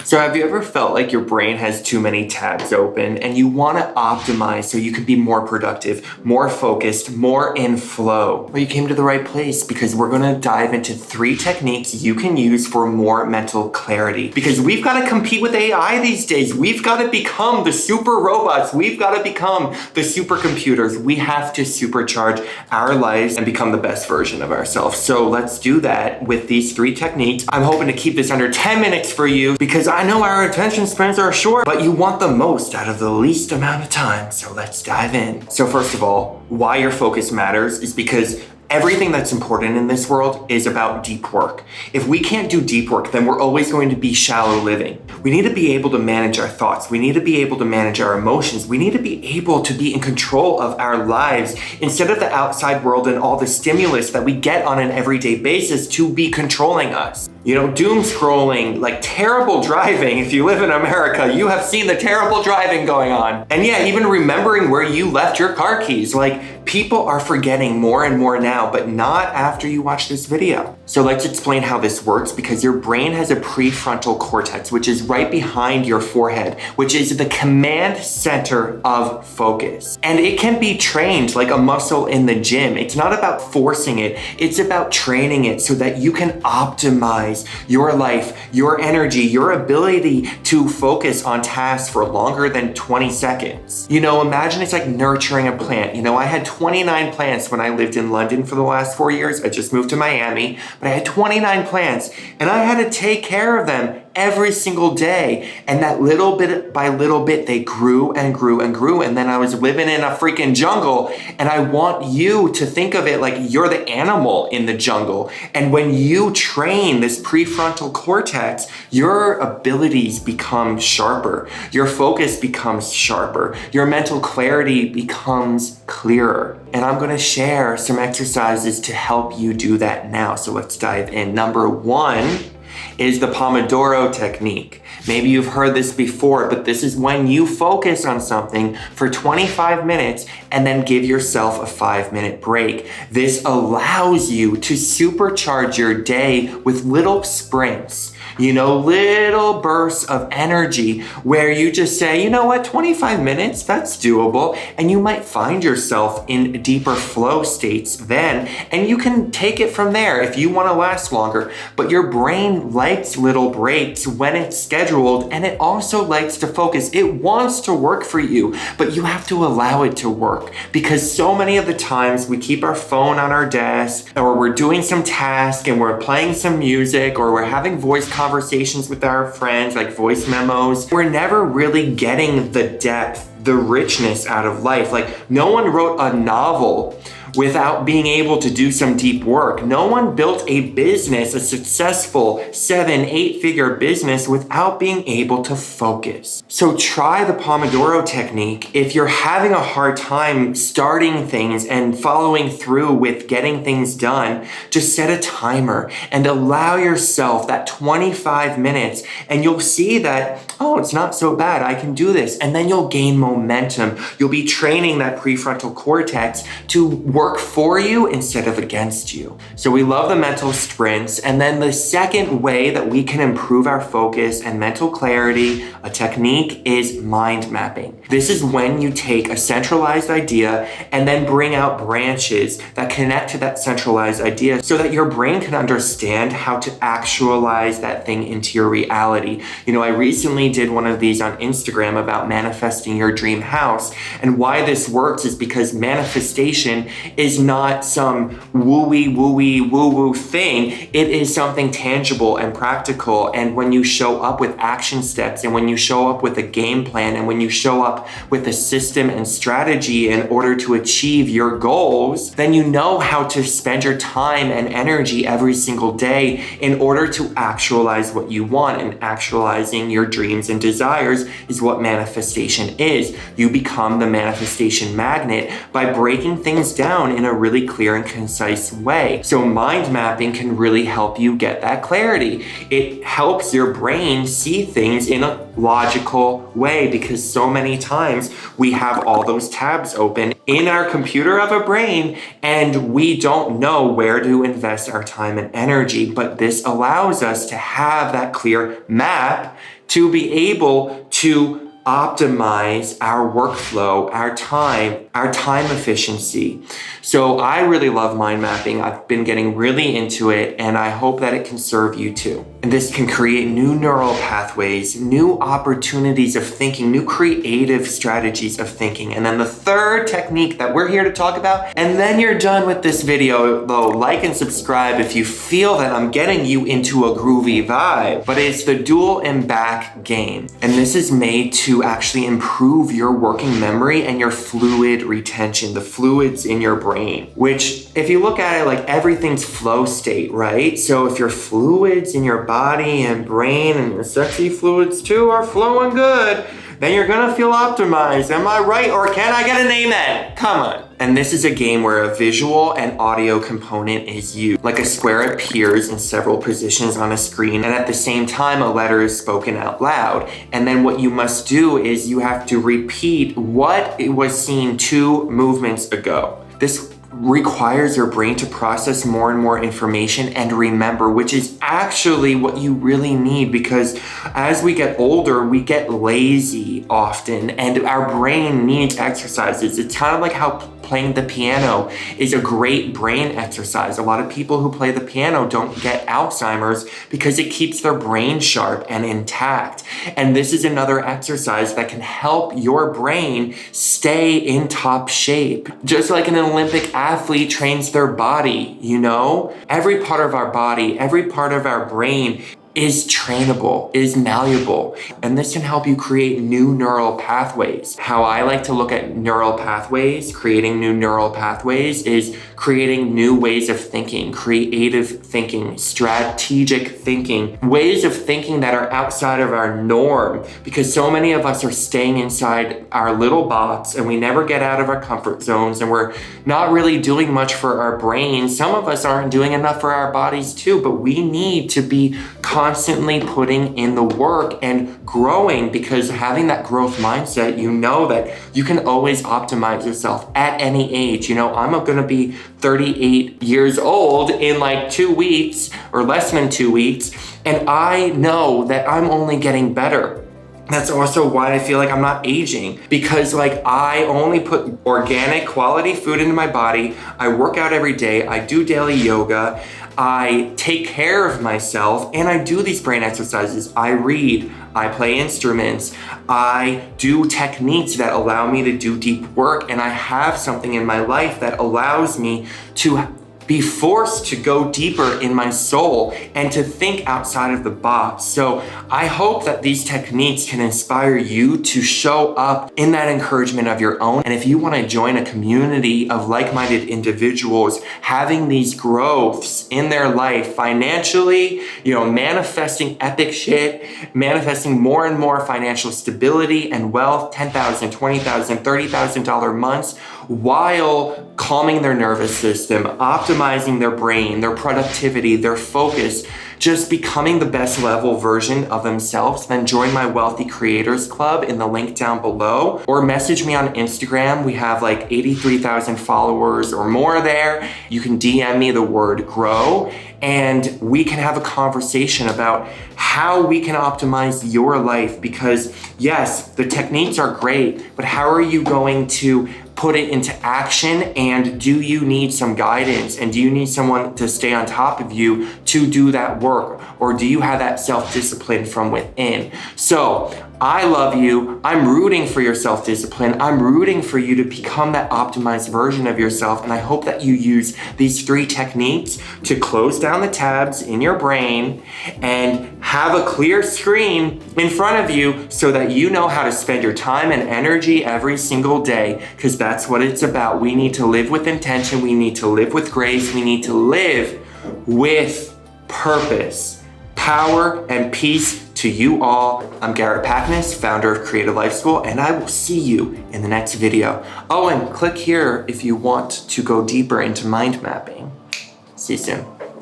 So have you ever felt like your brain has too many tabs open and you want to optimize so you can be more productive, more focused, more in flow? Well, you came to the right place because we're going to dive into 3 techniques you can use for more mental clarity. Because we've got to compete with AI these days. We've got to become the super robots. We've got to become the supercomputers. We have to supercharge our lives and become the best version of ourselves. So let's do that with these 3 techniques. I'm hoping to keep this under 10 minutes for you because I know our attention spans are short, but you want the most out of the least amount of time. So let's dive in. So first of all, why your focus matters is because everything that's important in this world is about deep work. If we can't do deep work, then we're always going to be shallow living. We need to be able to manage our thoughts. We need to be able to manage our emotions. We need to be able to be in control of our lives instead of the outside world and all the stimulus that we get on an everyday basis to be controlling us. You know, doom scrolling, like terrible driving. If you live in America, you have seen the terrible driving going on. And yeah, even remembering where you left your car keys. Like, people are forgetting more and more now, but not after you watch this video. So let's explain how this works, because your brain has a prefrontal cortex, which is right behind your forehead, which is the command center of focus. And it can be trained like a muscle in the gym. It's not about forcing it. It's about training it so that you can optimize your life, your energy, your ability to focus on tasks for longer than 20 seconds. You know, imagine it's like nurturing a plant. You know, I had 29 plants when I lived in London for the last 4 years. I just moved to Miami, but I had 29 plants and I had to take care of them every single day. And that little bit by little bit, they grew and grew and grew. And then I was living in a freaking jungle. And I want you to think of it like you're the animal in the jungle. And when you train this prefrontal cortex, your abilities become sharper. Your focus becomes sharper. Your mental clarity becomes clearer. And I'm gonna share some exercises to help you do that now. So let's dive in. Number 1 is the Pomodoro technique. Maybe you've heard this before, but this is when you focus on something for 25 minutes and then give yourself a 5-minute break. This allows you to supercharge your day with little sprints. You know, little bursts of energy where you just say, you know what, 25 minutes, that's doable. And you might find yourself in deeper flow states then, and you can take it from there if you want to last longer. But your brain likes little breaks when it's scheduled, and it also likes to focus. It wants to work for you, but you have to allow it to work, because so many of the times we keep our phone on our desk, or we're doing some task and we're playing some music, or we're having voice conversations with our friends, like voice memos. We're never really getting the depth, the richness out of life. Like, no one wrote a novel without being able to do some deep work. No one built a business, a successful 7-8-figure business, without being able to focus. So try the Pomodoro technique. If you're having a hard time starting things and following through with getting things done, just set a timer and allow yourself that 25 minutes, and you'll see that, oh, it's not so bad, I can do this. And then you'll gain momentum. You'll be training that prefrontal cortex to work for you instead of against you. So we love the mental sprints. And then the second way that we can improve our focus and mental clarity, a technique, is mind mapping. This is when you take a centralized idea and then bring out branches that connect to that centralized idea so that your brain can understand how to actualize that thing into your reality. You know, I recently did one of these on Instagram about manifesting your dream house. And why this works is because manifestation is not some woo-wee, woo-wee, woo-woo thing. It is something tangible and practical. And when you show up with action steps, and when you show up with a game plan, and when you show up with a system and strategy in order to achieve your goals, then you know how to spend your time and energy every single day in order to actualize what you want. And actualizing your dreams and desires is what manifestation is. You become the manifestation magnet by breaking things down down in a really clear and concise way. So mind mapping can really help you get that clarity. It helps your brain see things in a logical way, because so many times we have all those tabs open in our computer of a brain and we don't know where to invest our time and energy. But this allows us to have that clear map to be able to optimize our workflow, our time efficiency. So I really love mind mapping. I've been getting really into it, and I hope that it can serve you too. And this can create new neural pathways, new opportunities of thinking, new creative strategies of thinking. And then the third technique that we're here to talk about, and then you're done with this video, though, like and subscribe if you feel that I'm getting you into a groovy vibe, but it's the dual and back game. And this is made to actually improve your working memory and your fluid retention, the fluids in your brain, which if you look at it, like everything's flow state, right? So if your fluids in your body and brain and your sexy fluids too are flowing good, then you're gonna feel optimized. Am I right? Or can I get an amen? Come on. And this is a game where a visual and audio component is used. Like a square appears in several positions on a screen, and at the same time, a letter is spoken out loud. And then what you must do is you have to repeat what it was seen 2 movements ago. This requires your brain to process more and more information and remember, which is actually what you really need, because as we get older, we get lazy often and our brain needs exercises. It's kind of like how playing the piano is a great brain exercise. A lot of people who play the piano don't get Alzheimer's because it keeps their brain sharp and intact. And this is another exercise that can help your brain stay in top shape. Just like an Olympic athlete trains their body, you know? Every part of our body, every part of our brain is trainable, is malleable, and this can help you create new neural pathways. How I like to look at neural pathways, creating new neural pathways, is creating new ways of thinking, creative thinking, strategic thinking, ways of thinking that are outside of our norm, because so many of us are staying inside our little box and we never get out of our comfort zones, and we're not really doing much for our brains. Some of us aren't doing enough for our bodies too, but we need to be constantly putting in the work and growing, because having that growth mindset, you know that you can always optimize yourself at any age. You know, I'm gonna be 38 years old in like 2 weeks or less than 2 weeks, and I know that I'm only getting better. That's also why I feel like I'm not aging, because like I only put organic quality food into my body. I work out every day. I do daily yoga. I take care of myself, and I do these brain exercises. I read, I play instruments, I do techniques that allow me to do deep work, and I have something in my life that allows me to be forced to go deeper in my soul and to think outside of the box. So I hope that these techniques can inspire you to show up in that encouragement of your own. And if you want to join a community of like-minded individuals having these growths in their life financially, you know, manifesting epic shit, manifesting more and more financial stability and wealth, $10,000, $20,000, $30,000 months, while calming their nervous system, optimizing their brain, their productivity, their focus, just becoming the best level version of themselves, then join my Wealthy Creators Club in the link down below, or message me on Instagram. We have like 83,000 followers or more there. You can DM me the word grow, and we can have a conversation about how we can optimize your life. Because yes, the techniques are great, but how are you going to put it into action? And do you need some guidance? And do you need someone to stay on top of you to do that work? Or do you have that self-discipline from within? So I love you. I'm rooting for your self-discipline. I'm rooting for you to become that optimized version of yourself. And I hope that you use these 3 techniques to close down the tabs in your brain and have a clear screen in front of you so that you know how to spend your time and energy every single day, because that's what it's about. We need to live with intention. We need to live with grace. We need to live with purpose. Power and peace To you all, I'm Garrett Paknis, founder of Creative Life School, and I will see you in the next video. Oh, and click here if you want to go deeper into mind mapping. See you soon.